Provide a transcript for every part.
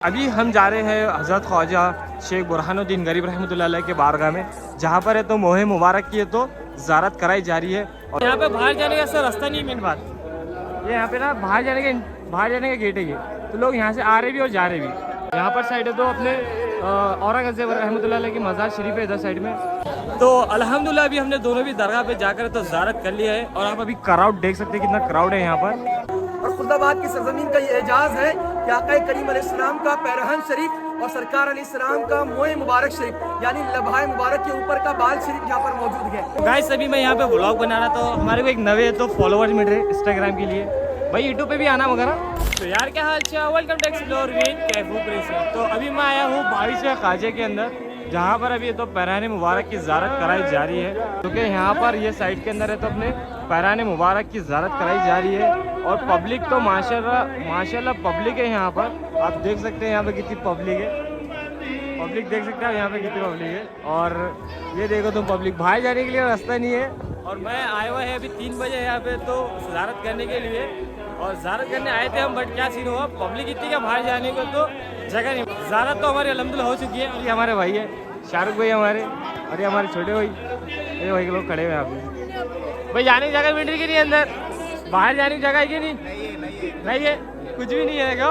अभी हम जा रहे हैं हज़रत ख्वाजा शेख बुरहानुद्दीन गरीब रहमतुल्लाह अलैह के बारगाह में, जहाँ पर है तो मोहे मुबारक की है तो ज़ियारत कराई जा रही है। और यहाँ पे बाहर जाने का सर रास्ता नहीं, मेन बात ये यहाँ पे ना बाहर जाने का गेट है ये, तो लोग यहाँ से आ रहे भी और जा रहे भी। यहाँ पर साइड है तो अपने औरंगज़ेब रहमतुल्लाह अलैह की मज़ार शरीफ है इधर साइड में। तो अल्हम्दुलिल्लाह अभी हमने दोनों भी दरगाह पे जाकर तो ज़ियारत कर लिया है। और आप अभी क्राउड देख सकते हैं, कितना क्राउड है यहाँ पर। और खुर्दाबाद की सरजमीन का ये एजाज़ है कि आक़ा करीम अलैहिस्सलाम का पैरहन शरीफ और सरकार अलैहिस्सलाम का मोए मुबारक शरीफ यानी लबहाए मुबारक के ऊपर का बाल शरीफ यहाँ पर मौजूद है। गाइस अभी मैं यहाँ पे व्लॉग बना रहा, तो हमारे को एक नवे तो फॉलोवर्स मिल रहे इंस्टाग्राम के लिए, भाई यूट्यूब पे भी आना वगैरह। तो यार क्या हाल चाल, welcome to explore with Kaifu Prince. तो अभी मैं आया हूँ 22वें ख्वाजे के अंदर, जहाँ पर अभी तो पैरान मुबारक की ज़ियारत कराई जा रही है। क्योंकि यहाँ पर ये साइड के अंदर है तो अपने पैरान मुबारक की ज़ियारत कराई जा रही है। और पब्लिक तो माशाल्लाह पब्लिक है यहाँ पर, आप देख सकते हैं यहाँ पे कितनी पब्लिक है। पब्लिक देख सकते हैं यहाँ पे कितनी पब्लिक है। और ये देखो तुम पब्लिक, बाहर जाने के लिए रास्ता नहीं है। और मैं आया हुआ है अभी 3 बजे यहाँ पे तो ज़ियारत करने के लिए, और ज़ियारत करने आए थे हम, बट क्या सीन हुआ, पब्लिक इतनी क्या बाहर जाने को तो जगह नहीं। ज़ियारत तो हमारी अल्हम्दुलिल्लाह हो चुकी है। और ये हमारे भाई है शाहरुख भाई हमारे, और ये हमारे छोटे भाई, ये भाई के लोग खड़े हुए हैं यहाँ पे। भाई जाने की जगह मिल रही कि नहीं, अंदर बाहर जाने की जगह है कि नहीं है, कुछ भी नहीं है क्या,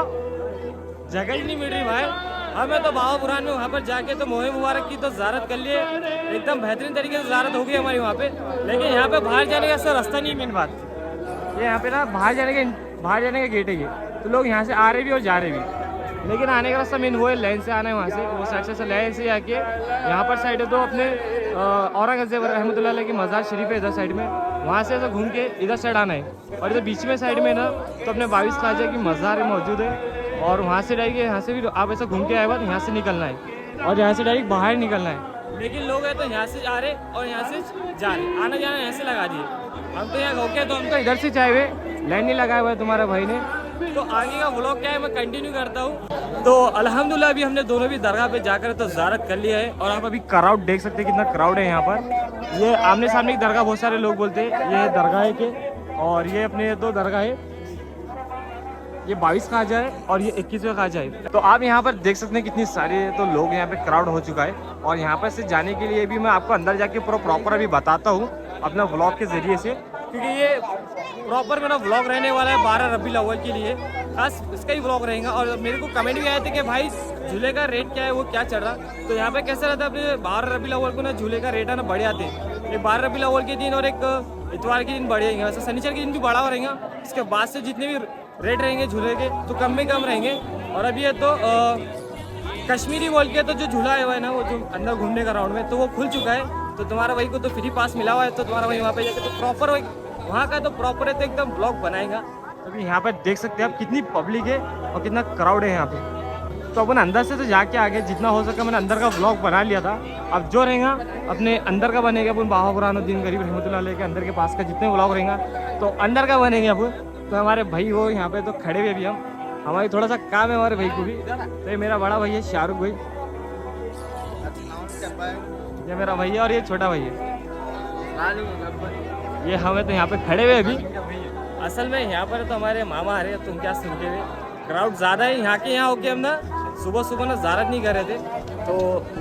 जगह ही नहीं मिल रही भाई। हमें तो बाबा बुरहान में वहाँ पर जाके तो मोहे मुबारक की तो ज़ियारत कर लिए, एकदम बेहतरीन तरीके से ज़ियारत हो गई हमारी वहाँ पे। लेकिन यहाँ पे बाहर जाने का सर रास्ता नहीं, मेन बात ये यहाँ पे ना बाहर जाने का गेट है ये, तो लोग यहाँ से आ रहे भी और जा रहे भी। लेकिन आने का रास्ता मेन वो है, लाइन से आना है वहाँ से, वो साइड से लाइन से आके यहाँ पर साइड है तो अपने औरंगज़ेब रहमतुल्लाह अलैह की मज़ार शरीफ है इधर साइड में, वहाँ से ऐसा घूम के इधर साइड आना है। और इधर बीच में साइड में ना तो अपने 22 ख्वाजा की मज़ार मौजूद है, और वहाँ से डायरेक्ट यहाँ से भी आप ऐसा घूम के आए बाद यहाँ से निकलना है, और यहाँ से डायरेक्ट बाहर निकलना है। लेकिन लोग हैं तो यहाँ से आ रहे और यहाँ से जा रहे, आना जाना यहाँ से लगा दिए। हम तो यहाँ होके तो हम तो इधर से चाहे हुए, लाइन नहीं लगाया हुआ है तुम्हारा भाई ने। तो आगे का व्लॉग क्या है मैं कंटिन्यू करता हूँ। तो अल्हम्दुलिल्लाह अभी हमने दोनों भी दरगाह पे जाकर तो ज़ियारत कर लिया है। और आप अभी क्राउड देख सकते हैं, कितना क्राउड है यहाँ पर। ये आमने सामने की दरगाह, बहुत सारे लोग बोलते हैं ये दरगाह है के, और ये अपने दो दरगाह है, ये 22 ख्वाजा है और ये 21वें ख्वाजा है। तो आप यहाँ पर देख सकते हैं कितनी सारी तो लोग यहाँ पे क्राउड हो चुका है। और यहाँ पर से जाने के लिए भी मैं आपको अंदर जाके पूरा प्रॉपर अभी बताता हूँ अपना व्लॉग के ज़रिए से, क्योंकि ये प्रॉपर मेरा व्लॉग रहने वाला है 12 रबीउल अव्वल के लिए, खास इसका ही व्लॉग रहेगा। और मेरे को कमेंट भी आए थे कि भाई झूले का रेट क्या है, वो क्या चल रहा। तो यहाँ पे कैसा रहता है, अपने 12 रबीउल अव्वल को ना झूले का रेट है ना बढ़ जाते हैं। एक 12 रबीउल अव्वल के दिन और एक इतवार के दिन बढ़ेंगे, वैसे शनिचर के दिन भी बढ़ा हुआ रहेगा। इसके बाद से जितने भी रेट रहेंगे झूले के तो कम में कम रहेंगे। और अभी है तो कश्मीरी बोल के तो जो झूला है हुआ है ना, वो जो अंदर घूमने का राउंड में, तो वो खुल चुका है। तो तुम्हारा भाई को तो फ्री पास मिला हुआ है, तो तुम्हारा भाई वहाँ पे जाके तो प्रॉपर वहाँ का तो प्रॉपर है तो एकदम ब्लॉग बनाएगा। अभी यहाँ पर देख सकते हैं आप कितनी पब्लिक है और कितना क्राउड है यहाँ पे। तो अपन अंदर से तो जाके आगे जितना हो सका मैंने अंदर का ब्लॉग बना लिया था। अब जो रहेगा अपने अंदर का बनेगा, अपन बाबा बुरहानुद्दीन गरीब रहमतुल्लाह अलैह के अंदर के पास का जितने ब्लॉग रहेगा तो अंदर का बनेंगे अब। तो हमारे भाई वो यहाँ पे तो खड़े हुए भी हम, हमारी थोड़ा सा काम है हमारे भाई को भी। तो ये मेरा बड़ा भाई है शाहरुख भाई, ये मेरा भैया, और ये छोटा भाई है, ये हमें तो यहाँ पे खड़े हुए अभी। असल में यहाँ पर तो हमारे मामा आ रहे हैं, तुम क्या सुनते हुए, क्राउड ज़्यादा है यहाँ के। यहाँ होके हम ना सुबह ना ज़ियारत नहीं कर रहे थे, तो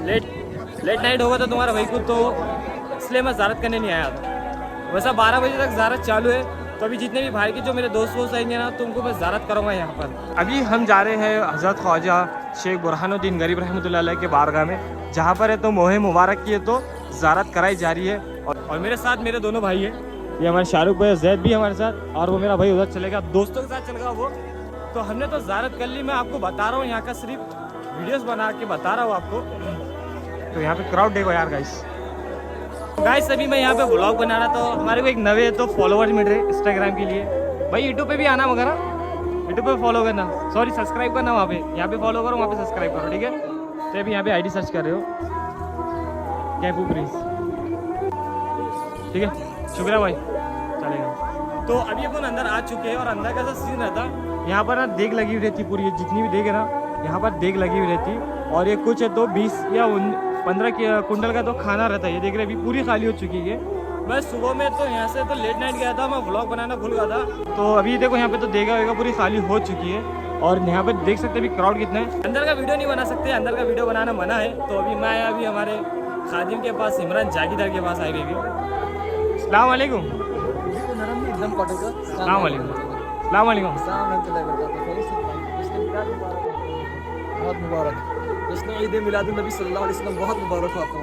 लेट नाइट होगा तो तुम्हारा भाई को, तो इसलिए मैं ज़ियारत करने नहीं आया था। वैसा 12 बजे तक ज़ियारत चालू है, तो अभी जितने भी भाई के जो मेरे दोस्त आएंगे ना, तो उनको मैं ज़ियारत करूँगा यहाँ पर। अभी हम जा रहे हैं हज़रत ख्वाजा शेख बुरहानुद्दीन गरीब रहमतुल्लाह अलैह के बारगाह में, जहाँ पर है तो मोहे मुबारक की है तो ज़ियारत कराई जा रही है। और मेरे साथ मेरे दोनों भाई हैं, ये हमारे शाहरुख भाई, जैद भी हमारे साथ, और वो मेरा भाई उधर चलेगा, दोस्तों के साथ चलेगा वो। तो हमने तो ज़ियारत कर ली, मैं आपको बता रहा हूँ, यहाँ का सिर्फ वीडियोस बना के बता रहा हूँ आपको। तो यहाँ पे क्राउड देखो यार गाइस अभी मैं यहाँ पे व्लॉग बना रहा, तो हमारे को एक नवे तो फॉलोवर्स मिल रहे इंस्टाग्राम के लिए, भाई यूट्यूब पे भी आना वगैरह, यूट्यूब पे फॉलो करना, सॉरी सब्सक्राइब करना, वहाँ पे यहाँ पे फॉलो करो, वहाँ पे सब्सक्राइब करो, ठीक है। तो अभी यहाँ पे आईडी सर्च कर रहे हो कैफू प्रिंस, ठीक है, शुक्रिया भाई, चलेगा। तो अभी अपन अंदर आ चुके हैं, और अंदर का सीन रहता यहाँ पर ना देग लगी हुई रहती पूरी, जितनी भी देग है ना यहाँ पर देग लगी हुई रहती। और ये कुछ है तो 20 या 15 कुंटल का तो खाना रहता है। ये देख रहे अभी पूरी खाली हो चुकी है। मैं सुबह में तो यहाँ से तो लेट नाइट गया था, मैं व्लॉग बनाना भूल गया था। तो अभी देखो यहाँ पे तो देगा वेगा पूरी खाली हो चुकी है। और यहाँ पे देख सकते हैं क्राउड कितना है। अंदर का वीडियो नहीं बना सकते, अंदर का वीडियो बनाना मना है। तो अभी मैं आया अभी हमारे खादिम के पास, इमरान जागीदार के पास आए हुए। अस्सलाम वालेकुम। अस्सलाम वालेकुम। अस्सलाम वालेकुम। बहुत मुबारक। इसमें ईद मिलादुन्नबी सल्लल्लाहु अलैहि वसल्लम बहुत मुबारक हो आपको।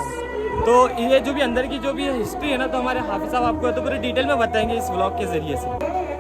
तो ये जो भी अंदर की जो भी हिस्ट्री है ना, तो हमारे हाफिज साहब आपको तो पूरी डिटेल में बताएंगे इस व्लॉग के जरिए से।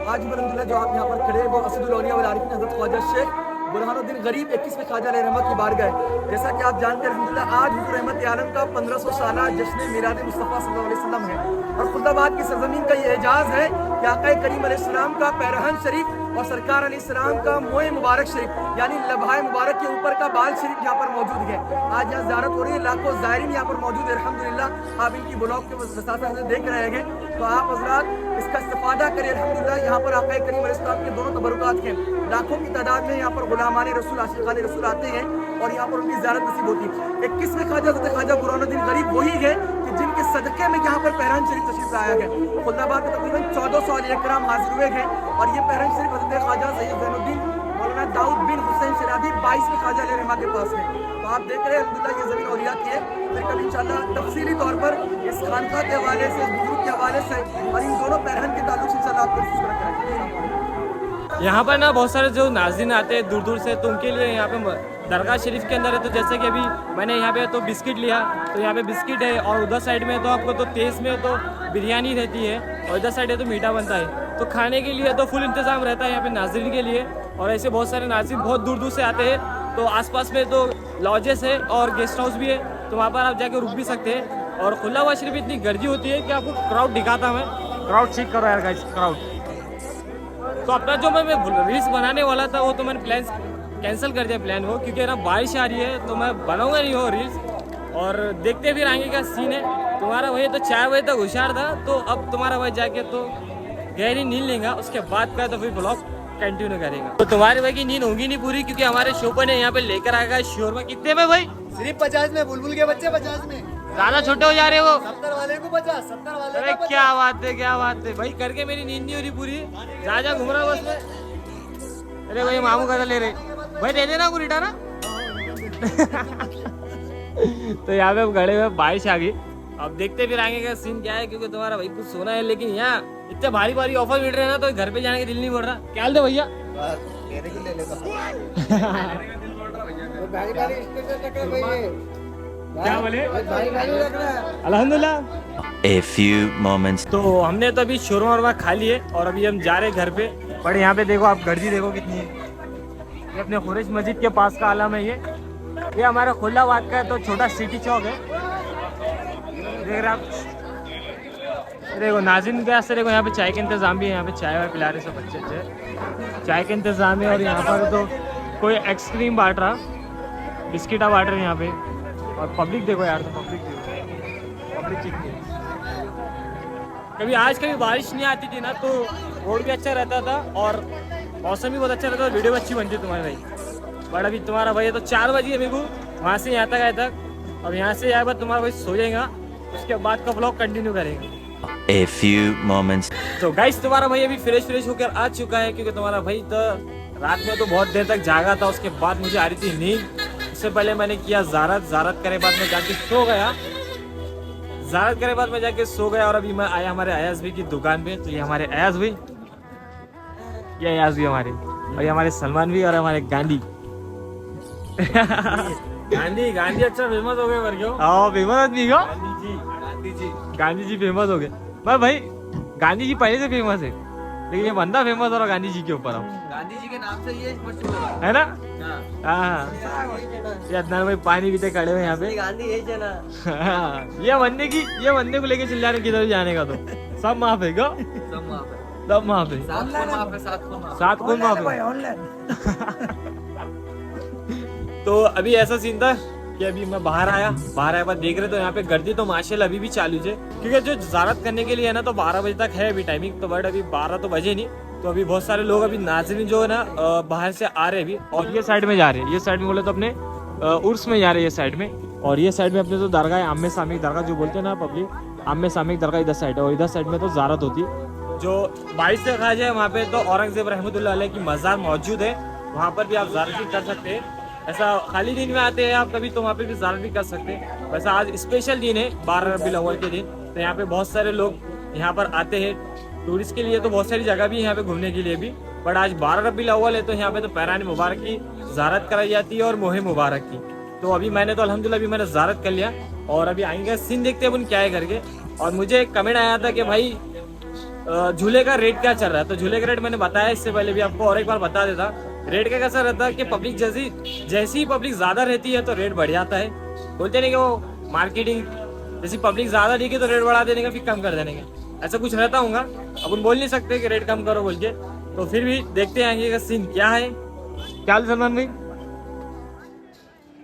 आज अल्हम्दुलिल्लाह जो आप यहाँ पर खड़े हैं वो असदुल औलिया वल आरिफीन हज़रत ख्वाजा शेख बुरहानुद्दीन गरीब 21वें ख्वाजा रहमत की बारगाह है। जैसा कि आप जानते हैं अल्हम्दुलिल्लाह आज हुज़ूर रहमत आलम का 1500 साला जश्न मिलाद मुस्तफ़ा सल्लल्लाहु अलैहि वसल्लम है। और खुदाबाद की सरजमीन का ये एजाज़ है कि आक़ा करीम अलैहिस्सलाम का पैरहन शरीफ और सरकार अलैहिस्सलाम का मोए मुबारक शरीफ यानी लबहाए मुबारक के ऊपर का बाल शरीफ यहाँ पर मौजूद है। आज यहाँ ज़ियारत हो रही है, लाखों ज़ायरीन यहाँ पर मौजूद है अल्हम्दुलिल्लाह। आप इनकी ब्लॉग के वसाफ़ा से देख रहे हैं, तो आप हज़रात इसका इस्तेफ़ादा करिए अल्हम्दुलिल्लाह। यहाँ पर आक़ा करीम अलैहिस्सलाम के दोनों तबरुकात के लाखों की तादाद में यहाँ पर गुलामान रसूल आशिक़ान रसूल आते हैं और यहाँ पर उनकी ज़ियारत नसीब होती है। 21वें ख्वाजा हज़रत ख्वाजा बुरहानुद्दीन गरीब वही है कि जिनके सदक़े में यहाँ पर पैरहन शरीफ तशरीफ़ लाया गया। खुलदाबाद में तकरीबन 1400 औलिया किराम हाजिर हुए हैं और ये पैरहन शरीफ हज़रत ख्वाजा सैयद ज़ैनुद्दीन मौलाना दाऊद बिन हुसैन शराबी 22वें ख्वाजा रहमा के पास है। तो आप देख रहे हैं अल्हम्दुलिल्लाह ये ज़मीन औलिया की है। फिर कभी इंशाअल्लाह तफसीली तौर पर इस खानका के हवाले से, इस बुजुर्ग के हवाले से और इन दोनों पैरहन के ताल्लुक से इंशाअल्लाह आपको कोशिश करेंगे। यहाँ पर ना बहुत सारे जो नाज़रीन आते हैं दूर दूर से, तो उनके लिए यहाँ पे दरगाह शरीफ के अंदर है। तो जैसे कि अभी मैंने यहाँ पे तो बिस्किट लिया, तो यहाँ पे बिस्किट है और उधर साइड में तो आपको तो तेज़ में तो बिरयानी रहती है और इधर साइड है तो मीठा बनता है। तो खाने के लिए तो फुल इंतज़ाम रहता है यहाँ पे नाज़रीन के लिए। और ऐसे बहुत सारे नाज़रीन बहुत दूर दूर से आते हैं। तो आसपास में तो लॉजेस है और गेस्ट हाउस भी है, तो वहाँ पर आप जाके रुक भी सकते हैं। और खुला हुआ शरीफ इतनी गर्दी होती है कि आपको क्राउड दिखाता मैं, क्राउड चेक करो यार गाइस, क्राउड। तो अपना जो मैं रील्स बनाने वाला था वो तो मैंने प्लान कैंसिल कर दिया प्लान वो, क्योंकि ना बारिश आ रही है तो मैं बनाऊंगा नहीं वो रील्स। और देखते फिर आगे का सीन है। तुम्हारा भाई तो 4 बजे तक होशियार था, तो अब तुम्हारा भाई जाके तो गहरी नींद लेगा, उसके बाद का तो फिर ब्लॉग कंटिन्यू करेगा। तो तुम्हारे भाई की नींद होगी नहीं पूरी, क्योंकि हमारे शोपा ने यहाँ पे लेकर आएगा शोरमा। कितने में भाई? सिर्फ 50 में। बुलबुल के बच्चे 50 में। ज्यादा छोटे हो जा रहे हो। 70 वाले को 50, 70 वाले अरे क्या बात है, क्या बात है भाई, करके मेरी नींद नहीं हो रही पूरी। जा घूम रहा बस में। अरे भाई मामू का ले रहे भाई, दे देना कुरिटा ना। तो यहाँ पे खड़े हुए, बारिश आ गई। अब देखते फिर आगे का सीन क्या है, क्योंकि तुम्हारा भाई कुछ सोना है, लेकिन यहाँ इतने भारी भारी ऑफर मिल रहे हैं ना, तो घर पे जाने का दिल नहीं बोल रहा। क्या हाल है भैया? क्या बोले? अल्हम्दुलिल्लाह। A few moments. तो हमने तो अभी शोरमा वोरमा खा लिए और अभी हम जा रहे हैं घर पे। बट यहाँ पे देखो आप, गर्दी देखो कितनी है। ये अपने खुरेश मस्जिद के पास का आलम है ये हमारा खुलाबाद का है, तो छोटा सिटी चौक है। देख रहे आप, देखो नाज़रीन के वास्ते देखो यहाँ पे चाय का इंतज़ाम भी है। यहाँ पे चाय वाय पिला रहे सब अच्छे अच्छे, चाय का इंतज़ाम है। और यहाँ पर तो कोई आइसक्रीम बांट रहा, बिस्किटा बांट रहे हैं यहाँ पे। और पब्लिक देखो यार, तो पब्लिक कितनी है। कभी आज कभी बारिश नहीं आती थी ना, तो रोड भी अच्छा रहता था और मौसम भी बहुत अच्छा रहता था, वीडियो भी अच्छी बनती तुम्हारे भाई। बट अभी तुम्हारा भाई तो 4 बजे मेरे को वहाँ से यहाँ तक आए तक। अब यहाँ से आए बाद तुम्हारा भाई सो जाएगा, उसके बाद का ब्लॉग कंटिन्यू करेंगे। A few moments. तो गाइस तुम्हारा भाई अभी फ्रेश होकर आ चुका है, क्योंकि तुम्हारा भाई तो रात में तो बहुत देर तक जागा था। उसके बाद मुझे आ रही थी नींद। उससे पहले मैंने किया ज़ारत करे बाद में जाके सो गया। ज़ारत करे बाद में जाके सो गया। और अभी मैं आया हमारे अयाज भाई की दुकान पे। तो ये हमारे अयाज भाई, ये अयाज भाई हमारे, और ये हमारे सलमान भी, और हमारे गांधी। गांधी अच्छा फेमस हो गए मर गयो। हाँ फेमस आदमी हो गांधी जी फेमस हो गए। भाई गांधी जी पहले से फेमस है, लेकिन ये बंदा फेमस हो रहा गांधी जी के ऊपर। गांधी जी के नाम से ये मशहूर है ना। हाँ ये अदनान भाई पानी पीते खड़े हुए यहाँ पे। गांधी यही है ना। ये बंदे को लेके चल जाने किधर जाने का, तो सब माफ है क्या? सब माफ है। 7 खून माफ है। तो अभी ऐसा सीन था कि अभी मैं बाहर आया बाद देख रहे तो यहाँ पे गर्दी तो माशाल्लाह अभी भी चालू है, क्योंकि जो ज़ारत करने के लिए है ना, तो 12 बजे तक है अभी टाइमिंग। तो बट अभी 12 तो बजे नहीं, तो अभी बहुत सारे लोग अभी नाज़रीन जो है ना बाहर से आ रहे हैं अभी। और ये साइड में जा रहे हैं, ये साइड में बोले तो अपने उर्स में जा रहे हैं, ये साइड में। और ये साइड में अपने तो दरगाह है, आम्मे सामिक दरगाह जो बोलते हैं ना पब्लिक, आम्मे सामिक दरगाह इधर साइड है। और इधर साइड में तो ज़ारत होती है। जो 22 से खाजा है वहाँ पे तो औरंगजेब रहमतुल्लाह अलैह की मज़ार मौजूद है। वहाँ पर भी आप ज़्यारत भी कर सकते हैं। ऐसा खाली दिन में आते हैं आप कभी तो वहाँ पे भी ज़्यारत भी कर सकते हैं। वैसा आज स्पेशल दिन है 12 रबीउल अव्वल के दिन, तो यहाँ पे बहुत सारे लोग यहाँ पर आते हैं टूरिस्ट के लिए। तो बहुत सारी जगह भी है यहाँ पे घूमने के लिए भी, बट आज 12 रबीउल अव्वल है तो यहाँ पे तो पैरान मुबारक की ज़ियारत कराई जाती है और मोहे मुबारक की। तो अभी मैंने तो अल्हम्दुलिल्लाह अभी मैंने ज़ियारत कर लिया और अभी आएंगे सीन देखते हैं अपन क्या है करके। और मुझे एक कमेंट आया था कि भाई झूले का रेट क्या चल रहा है, तो झूले का रेट मैंने बताया इससे पहले भी आपको, और एक बार बता देता। रेट का कैसा रहता है कि पब्लिक जैसी ही पब्लिक ज़्यादा रहती है तो रेट बढ़ जाता है। बोलते नहीं कि वो मार्केटिंग, जैसी पब्लिक ज़्यादा दिखी तो रेट बढ़ा देने का, फिर कम कर देने का, ऐसा कुछ रहता होगा। अपन बोल नहीं सकते कि रेट कम करो बोल के, तो फिर भी देखते हैं आगे का सीन क्या है। क्या सलमान भाई?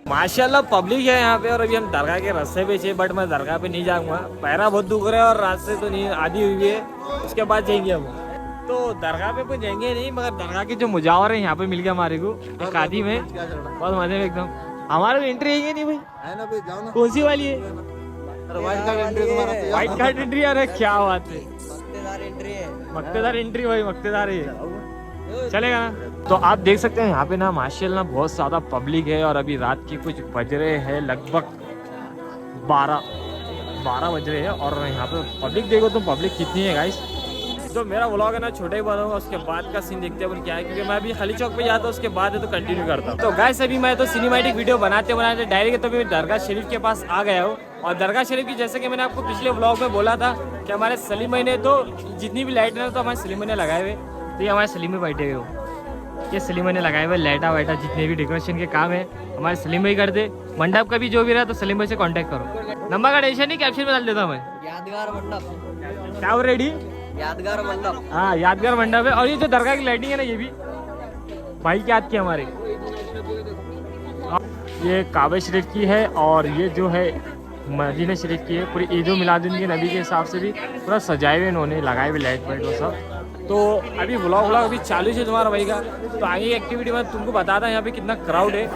माशाल्लाह पब्लिक है यहाँ पे, और अभी हम दरगाह के रास्ते पे छे, बट मैं दरगाह पे नहीं जाऊंगा, पैरा बहुत दुख रहा है और रास्ते तो नहीं आधी हुई है, उसके बाद जाएंगे हम। तो दरगाह पे कोई जाएंगे नहीं, मगर दरगाह के जो मुजावर है यहाँ पे मिल गया हमारे को एक आदि में, बहुत मजे में एकदम। हमारे को एंट्री है नहीं भाई? है ना भाई, जाओ ना। कौन सी वाली है? व्हाइट कार्ड एंट्री तुम्हारा? White card entry? अरे क्या बात है, मक्तेदार एंट्री है, मक्तेदार एंट्री भाई, मक्तेदार है, चलेगा ना। तो आप देख सकते हैं यहाँ पे ना माशाल्लाह बहुत ज़्यादा पब्लिक है, और अभी रात की कुछ बज रहे हैं लगभग 12 बज रहे हैं, और यहाँ पे पब्लिक देखो तो पब्लिक कितनी है गाइस। जो मेरा व्लॉग है ना छोटा ही बनाऊंगा, उसके बाद का सीन देखते हैं क्या है, क्योंकि मैं अभी खाली चौक पे जाता हूँ, उसके बाद है तो कंटिन्यू करता हूँ। तो गाइस अभी मैं तो सिनेमैटिक वीडियो बनाते डायरेक्ट तो मैं दरगाह शरीफ के पास आ गया हूँ। और दरगाह शरीफ की जैसे कि मैंने आपको पिछले व्लॉग में बोला था कि हमारे सलीम भाई ने तो जितनी भी लाइट है तो हमारे सलीम भाई ने लगाए हुए, तो ये हमारे सलीम में बैठे हुए हो, ये सलीम भाई ने लगाए हुए लाइटा वाइटा जितने भी डेकोरेशन के काम है हमारे सलीम भाई करते। मंडप का भी जो भी रहा तो सलीम भाई से कांटेक्ट करो। नंबर का टेंशन नहीं, कैप्शन में डाल देता मैं। यादगार मंडप, क्या रेडी? यादगार मंडप, हाँ यादगार मंडप है। और ये जो दरगाह की लाइटिंग है ना, ये भी भाई के हाथ की हमारे, ये काबा शरीफ की है, और ये जो है मदीना शरीफ की है। पूरी ईद मिलादुन के नबी के हिसाब से भी पूरा सजाए हुए इन्होंने, लगाए हुए लाइट वाइट वो सब। तो अभी व्लॉग अभी चालू है तुम्हारा भाई का, तो आगे एक्टिविटी मैं तुमको बताता यहाँ पे कितना क्राउड है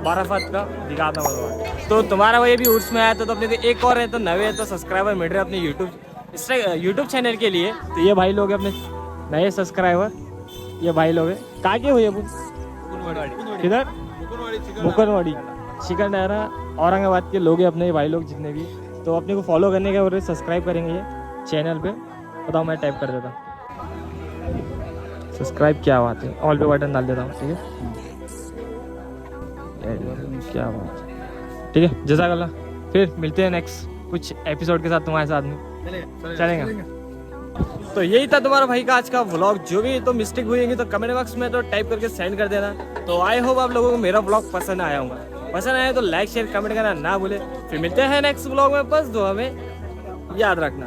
बाराफत का, दिखाता हूँ। तो तुम्हारा भाई अभी उर्स में आया था, तो अपने को एक और है तो नवे है तो सब्सक्राइबर मिल रहे हैं अपने यूट्यूब चैनल के लिए। तो ये भाई लोग अपने नए सब्सक्राइबर, ये भाई लोग हैं। कहाँ के हुए किधर? मुकरवाड़ी चिकन डायरा औरंगाबाद के लोग हैं अपने ये भाई लोग जितने भी। तो अपने को फॉलो करने का और सब्सक्राइब करेंगे ये चैनल पे, बताओ मैं टाइप कर देता सब्सक्राइब, क्या बात है, ऑल पे बटन डाल देता हूँ, ठीक है, क्या बात है, ठीक है, जज़ाकल्लाह। फिर मिलते हैं नेक्स्ट कुछ एपिसोड के साथ तुम्हारे साथ में, चलेगा। तो यही था तुम्हारा भाई का आज का व्लॉग। जो भी तो मिस्टेक हुई तो कमेंट बॉक्स में तो टाइप करके सेंड कर देना। तो आई होप आप लोगों को मेरा व्लॉग पसंद आया होगा, पसंद आया तो लाइक शेयर कमेंट करना ना भूले। फिर मिलते हैं नेक्स्ट व्लॉग में, बस दुआ में याद रखना।